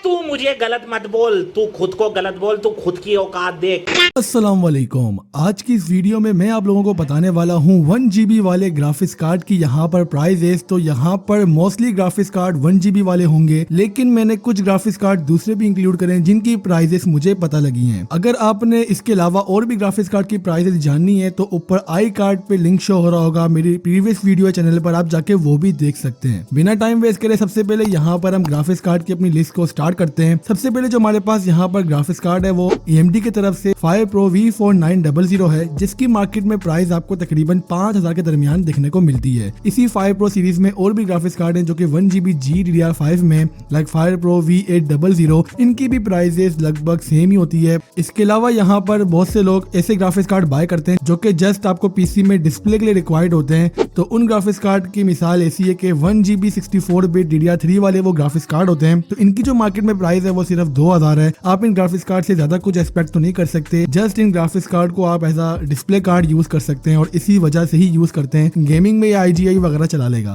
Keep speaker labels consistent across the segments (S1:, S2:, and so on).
S1: तू मुझे गलत मत बोल, तू खुद को गलत बोल, तू खुद की औकात देख।
S2: अस्सलाम वालेकुम। आज की इस वीडियो में मैं आप लोगों को बताने वाला हूँ 1 GB वाले ग्राफिक्स कार्ड की यहाँ पर प्राइजेस। तो यहाँ पर मोस्टली ग्राफिक्स कार्ड 1 GB वाले होंगे, लेकिन मैंने कुछ ग्राफिक्स कार्ड दूसरे भी इंक्लूड करे हैं जिनकी प्राइजेस मुझे पता लगी हैं। अगर आपने इसके अलावा और भी ग्राफिक्स कार्ड की प्राइजेस जाननी है तो ऊपर आई कार्ड पे लिंक शो हो रहा होगा, मेरी प्रीवियस वीडियो चैनल पर आप जाके वो भी देख सकते हैं। बिना टाइम वेस्ट करे सबसे पहले यहाँ पर हम ग्राफिक्स कार्ड की अपनी लिस्ट को स्टार्ट करते हैं। सबसे पहले जो हमारे पास यहाँ पर ग्राफिक्स कार्ड है वो AMD की तरफ से 5 Pro V4900 है, जिसकी मार्केट में प्राइस आपको तकरीबन 5000 के दरमियान देखने को मिलती है। इसी 5 Pro सीरीज में और भी ग्राफिक्स कार्ड हैं जो कि 1 GB GDDR5 में लाइक 5 Pro V800, इनकी भी प्राइसेस लगभग सेम ही होती है। इसके अलावा यहाँ पर बहुत से लोग ऐसे ग्राफिक्स कार्ड बाय करते हैं जो कि जस्ट आपको पीसी में डिस्प्ले के लिए रिक्वायर्ड होते हैं। तो उन ग्राफिक्स कार्ड की मिसाल ऐसी है कि 1 GB 64-bit DDR3 वाले वो ग्राफिक्स कार्ड होते हैं। तो इनकी जो मार्केट में प्राइस है वो सिर्फ 2000 है। आप इन ग्राफिक्स कार्ड से ज्यादा कुछ एक्सपेक्ट तो नहीं कर सकते। जस्ट इन ग्राफिक्स कार्ड को आप as a display card use कर सकते हैं और इसी वजह से ही यूज करते हैं। गेमिंग में या IGI वगैरह चला लेगा।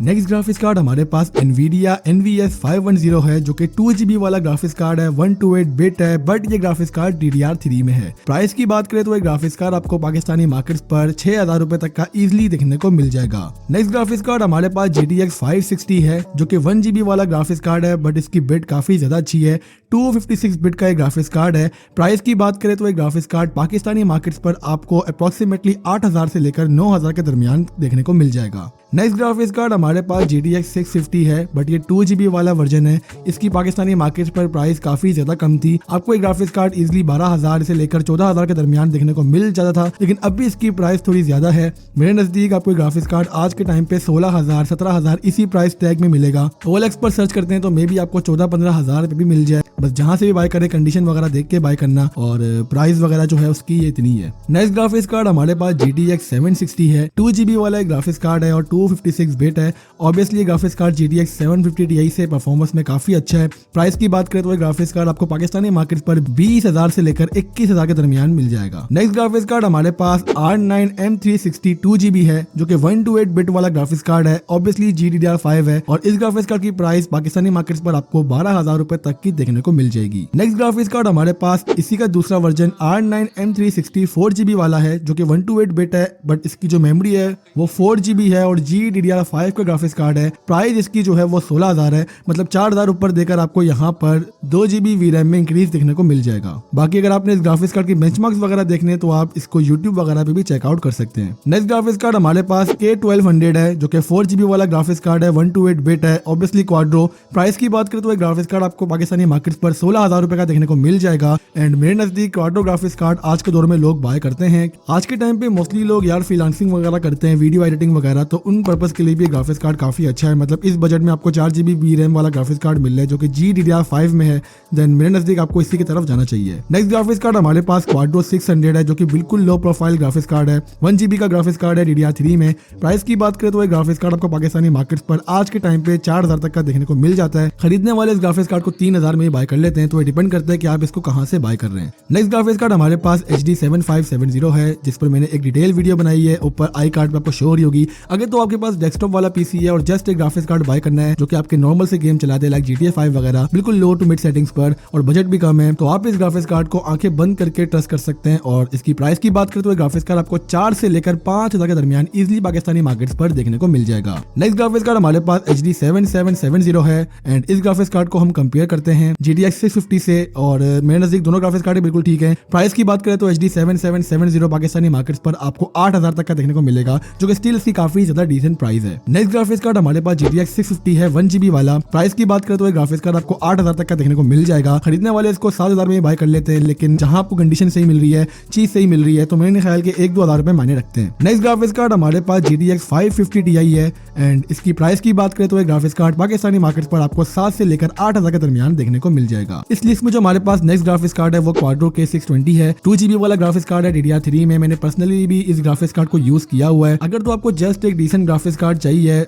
S2: नेक्स्ट ग्राफिक्स कार्ड हमारे पास Nvidia NVS 510 है जो कि 2 GB वाला ग्राफिक्स कार्ड है, 128-bit है, बट ये ग्राफिक्स कार्ड DDR3 में है। प्राइस की बात करें तो ये ग्राफिक्स कार्ड आपको पाकिस्तानी मार्केट्स पर 6000 रुपए तक का इजीली देखने को मिल जाएगा। नेक्स्ट ग्राफिक्स कार्ड हमारे पास GTX 560 है जो कि 1 GB वाला ग्राफिक्स कार्ड है, बट इसकी बिट काफी ज्यादा अच्छी है। 256-bit का एक ग्राफिक्स कार्ड है। प्राइस की बात करें तो ये ग्राफिक्स कार्ड पाकिस्तानी मार्केट्स पर आपको अप्रोक्सीमेटली 8000 से लेकर 9000 के दरमियान देखने को मिल जाएगा। नेक्स्ट ग्राफिक्स कार्ड हमारे पास GTX 650 है, बट ये 2 GB वाला वर्जन है। इसकी पाकिस्तानी मार्केट पर प्राइस काफी ज्यादा कम थी। आपको एक ग्राफिक्स कार्ड इजीली 12000 से लेकर 14000 के दरमियान देखने को मिल जाता था, लेकिन अभी इसकी प्राइस थोड़ी ज्यादा है। मेरे नजदीक आपको ग्राफिक्स कार्ड आज के टाइम पे 16000 17000 इसी प्राइस टैग में मिलेगा। OLX पर सर्च करते हैं तो मे भी आपको 14-15 हजार पे भी मिल जाए। बस जहां से भी बाय करें कंडीशन वगैरह देख के बाय करना, और प्राइस वगैरह जो है उसकी ये इतनी है। नेक्स्ट ग्राफिक्स कार्ड हमारे पास GTX 760 है, 2 GB वाला एक ग्राफिक्स कार्ड है और 256-bit है। Obviously graphics card GTX 750 Ti से परफॉर्मेंस में काफी अच्छा है। प्राइस की बात करें तो ग्राफिक्स कार्ड आपको पाकिस्तानी मार्केट पर 20000 से लेकर 21000 के दरमियान मिल जाएगा। नेक्स्ट ग्राफिक्स कार्ड हमारे पास R9 M360 2 GB है जो कि 128-bit वाला ग्राफिक्स कार्ड है। ऑब्वियसली GDDR5 है और इस ग्राफिक्स कार्ड की प्राइस पाकिस्तानी मार्केट पर आपको 12000 रुपए तक की देखने को मिल जाएगी। नेक्स्ट ग्राफिक्स कार्ड हमारे पास इसी का दूसरा वर्जन R9 M360 4 GB वाला है जो कि 128-bit है, बट इसकी जो मेमोरी है वो 4 GB है और GDDR5 का ग्राफिक्स कार्ड है। प्राइस इसकी जो है वो 16000 है, मतलब 4000 ऊपर देकर आपको यहाँ पर 2 GB VRAM में इंक्रीज देखने को मिल जाएगा। बाकी अगर आपने इस ग्राफिक्स कार्ड की बेंचमार्क्स वगैरह देखने तो आप इसको YouTube वगैरह पे भी चेकआउट कर सकते हैं। नेक्स्ट ग्राफिक्स कार्ड हमारे पास K1200 है जो कि 4 GB वाला ग्राफिक्स कार्ड है, 128-bit है, ऑब्वियसली क्वाड्रो। प्राइस की बात करें तो ग्राफिक्स कार्ड आपको पाकिस्तानी मार्केट पर 16000 रुपए का देखने को मिल जाएगा। एंड मेरे नजदीक क्वाड्रो ग्राफिक्स कार्ड आज के दौर में लोग बाय करते हैं। आज के टाइम पे मोस्टली लोग यार फ्रीलांसिंग वगैरह करते हैं, वीडियो एडिटिंग वगैरह, तो उन पर्पस के लिए भी ग्राफिक्स कार्ड काफी अच्छा है। मतलब इस बजट में आपको 4 GB VRAM वाला ग्राफिक्स कार्ड मिल रहा है जो कि GDDR5 में है, देन मेरे नजदीक आपको इसी की तरफ जाना चाहिए। नेक्स्ट ग्राफिक्स कार्ड हमारे पास क्वाड्रो 600 है जो कि बिल्कुल लो प्रोफाइल ग्राफिक्स कार्ड है, 1 GB का ग्राफिक्स कार्ड है DDR3 में। प्राइस की बात करें तो ग्राफिक्स कार्ड आपको पाकिस्तानी मार्केट पर आज के टाइम पे 4000 तक का देखने को मिल जाता है। खरीदने वाले इस ग्राफिक्स कार्ड को 3000 में ही बाय कर लेते हैं, तो ये डिपेंड करता है कि आप इसको कहां से बाय कर रहे हैं। नेक्स्ट ग्राफिक्स कार्ड हमारे पास HD 7570 है जिस पर मैंने एक डिटेल वीडियो बनाई है, ऊपर आई कार्ड पे आपको शो हो रही होगी। अगर तो आपके पास डेस्कटॉप वाला पीसी है और जस्ट एक ग्राफिक्स कार्ड बाय करना है जो कि आपके नॉर्मल से गेम चलाते हैं लाइक GTA 5 वगैरह, बिल्कुल लो टू मिड सेटिंग्स पर, और बजट भी कम है, तो आप इस ग्राफिक्स कार्ड को आंखें बंद करके ट्रस्ट कर सकते हैं। और इसकी प्राइस की बात करें तो ग्राफिक्स कार्ड आपको 4 से लेकर 5000 के दरमियान इजीली पाकिस्तानी मार्केट्स पर देखने को मिल जाएगा। नेक्स्ट ग्राफिक्स कार्ड हमारे पास HD 7770 है एंड इस ग्राफिक्स कार्ड को हम कंपेयर करते हैं GTX 650 से, और मेरे नजदीक दोनों ग्राफिक्स कार्ड बिल्कुल ठीक है। प्राइस की बात करें तो HD 7770 पाकिस्तानी मार्केट्स पर आपको 8000 तक का देखने को मिलेगा जो कि स्टिल इसकी काफी ज्यादा डिसेंट प्राइस है। नेक्स्ट ग्राफिक्स कार्ड हमारे पास GTX 650 है, 1 GB वाला। प्राइस की बात करें तो ग्राफिक्स कार्ड आपको 8000 तक का देखने को मिल जाएगा। खरीदने वाले इसको 7000 में बाय कर लेते हैं, लेकिन जहां आपको कंडीशन सही मिल रही है, चीज सही मिल रही है, तो मेरे ख्याल के 1-2 हजार रुपए मायने रखते हैं। नेक्स्ट ग्राफिक्स कार्ड हमारे पास GTX 550 Ti है एंड इसकी प्राइस की बात करें तो ग्राफिक्स कार्ड पाकिस्तानी मार्केट पर आपको 7 से लेकर 8000 के दरमियान देखने को मिल जाएगा। इस लिस्ट में जो हमारे पास नेक्स्ट ग्राफिक्स कार्ड है वो क्वाड्रो K620 है, 2 GB वाला ग्राफिक्स कार्ड है DDR3 में। मैंने पर्सनली भी इस ग्राफिक्स कार्ड को यूज किया हुआ है। अगर तो आपको जस्ट एक डिसेंट प्रीमियम ग्राफिक्स कार्ड चाहिए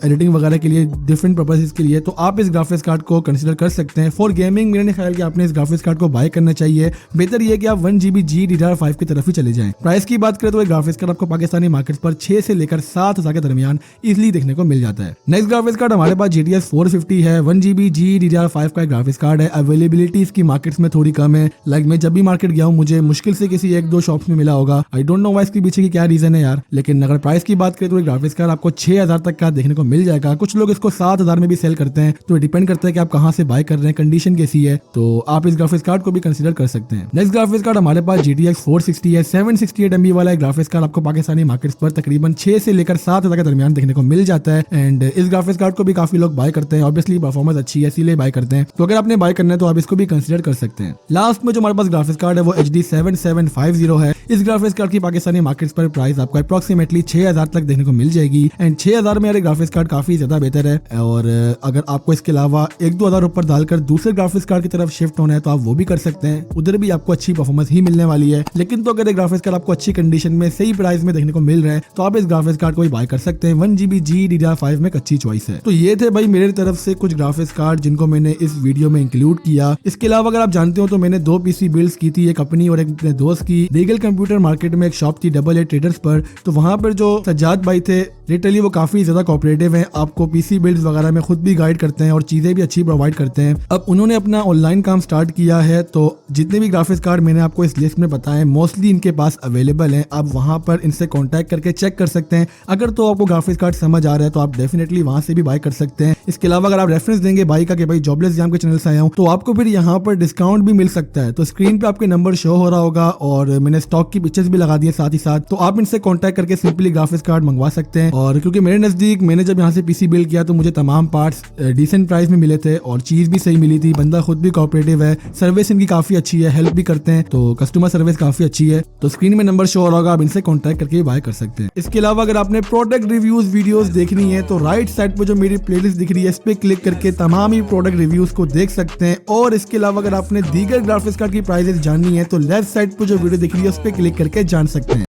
S2: एडिटिंग वगैरह के लिए, डिफरेंट पर्पसेस के लिए, तो आप इस ग्राफिक्स कार्ड को कंसिडर कर सकते हैं। फॉर गेमिंग मेरे ख्याल कि आपने इस ग्राफिक्स कार्ड को बाय करना चाहिए। बेहतर ये कि आप 1GB GDDR5 की तरफ ही चले जाएं। प्राइस की बात करें तो ये ग्राफिक्स कार्ड आपको पाकिस्तानी मार्केट पर 6 से लेकर 7,000 के दरमियान इजीली देखने को मिल जाता है। नेक्स्ट ग्राफिक्स कार्ड हमारे पास GTX 450 है। 1GB GDDR5 का ग्राफिक्स कार्ड है। अवेलेबिलिटी इसकी मार्केट्स में थोड़ी कम है। लाइक मैं जब भी मार्केट गया हूँ मुझे मुश्किल से किसी 1-2 शॉप्स में मिला होगा। आई डोंट नो वाई इसके पीछे की क्या रीजन है यार, लेकिन अगर प्राइस की बात करें तो ग्राफिक्स कार्ड आपको 6,000 तक का देखने को मिल जाएगा। कुछ लोग इसको 7,000 में भी सेल करते हैं, तो डिपेंड करता है कि आप कहां से बाय कर रहे हैं, कंडीशन कैसी है, तो आप इस ग्राफिक्स कार्ड को भी कंसीडर कर सकते हैं। नेक्स्ट ग्राफिक्स कार्ड हमारे पास GTX 460 है। 768 MB वाला ग्राफिक्स कार्ड आपको पाकिस्तानी मार्केट्स पर तकरीबन 6 से लेकर 7,000 के दरमियान देखने को मिल जाता है। एंड इस ग्राफिक्स कार्ड को भी काफी लोग बाय करते हैं। ऑब्वियसली परफॉर्मेंस अच्छी है इसीलिए बाय करते हैं, तो अगर आपने बाय करना है तो आप इसको भी कंसीडर कर सकते हैं। लास्ट में जो हमारे पास ग्राफिक्स कार्ड है वो HD 7750 है। इस ग्राफिक्स कार्ड की पाकिस्तानी मार्केट्स पर प्राइस आपको अप्रोक्सीमेटली 6,000 तक देखने को मिल जाएगी। एंड 6,000 में यार ग्राफिक्स कार्ड काफी ज्यादा बेहतर है। और अगर आपको इसके अलावा 1-2 हज़ार ऊपर डालकर दूसरे ग्राफिक्स कार्ड की तरफ शिफ्ट होना है तो आप वो भी कर सकते हैं, उधर भी आपको अच्छी परफॉर्मेंस ही मिलने वाली है। लेकिन तो अगर एक ग्राफिक्स कार्ड आपको अच्छी कंडीशन में सही प्राइस में देखने को मिल रहा है तो आप इस ग्राफिक्स कार्ड को भी बाय कर सकते हैं। 1GB GDDR5 में एक अच्छी चॉइस है। तो ये थे भाई मेरे तरफ से कुछ ग्राफिक्स कार्ड जिनको मैंने इस वीडियो में इंक्लूड किया। इसके अलावा अगर आप जानते हो तो मैंने 2 PC बिल्ड्स की थी, एक अपनी और एक अपने दोस्त की। रीगल कंप्यूटर मार्केट में एक शॉप थी AA ट्रेडर्स पर, तो वहां पर जो सज्जाद भाई थे लिटरली वो काफी ज्यादा कोऑपरेटिव हैं, आपको PC बिल्ड्स वगैरह में खुद भी गाइड करते हैं और चीजें भी अच्छी प्रोवाइड करते हैं। अब उन्होंने अपना ऑनलाइन काम स्टार्ट किया है, तो जितने भी ग्राफिक्स कार्ड मैंने आपको इस लिस्ट में बताए मोस्टली इनके पास अवेलेबल हैं। आप वहां पर इनसे कांटेक्ट करके चेक कर सकते हैं। अगर तो आपको ग्राफिक्स कार्ड समझ आ रहा है तो आप डेफिनेटली वहां से भी बाय कर सकते हैं। इसके अलावा अगर आप रेफरेंस देंगे बाई का कि भाई जॉबलेस जाम के चैनल से आया हूं, तो आपको फिर यहाँ पर डिस्काउंट भी मिल सकता है। तो स्क्रीन पे आपके नंबर शो हो रहा होगा और मैंने स्टॉक की पिक्चर्स भी लगा दी है साथ ही साथ, तो आप इनसे कांटेक्ट करके सिंपली ग्राफिक्स कार्ड मंगवा सकते हैं। और क्योंकि मेरे नजदीक मैंने जब यहाँ से PC बिल्ड किया तो मुझे तमाम पार्ट्स डिसेंट प्राइस में मिले थे और चीज भी सही मिली थी। बंदा खुद भी कोऑपरेटिव है, सर्विस इनकी काफी अच्छी है, हेल्प भी करते हैं, तो कस्टमर सर्विस काफी अच्छी है। तो स्क्रीन में नंबर शो हो रहा होगा, आप इनसे कांटेक्ट करके बाय कर सकते हैं। इसके अलावा अगर आपने प्रोडक्ट रिव्यूज वीडियोस देखनी है तो राइट साइड पर जो मेरी प्लेलिस्ट दिख रही है इस पे क्लिक करके तमाम ही प्रोडक्ट रिव्यूज को देख सकते हैं। और इसके अलावा अगर आपने दीगर ग्राफिक्स कार्ड की प्राइसेस जाननी है तो लेफ्ट साइड पर जो वीडियो दिख रही है उस पे क्लिक करके जान सकते हैं।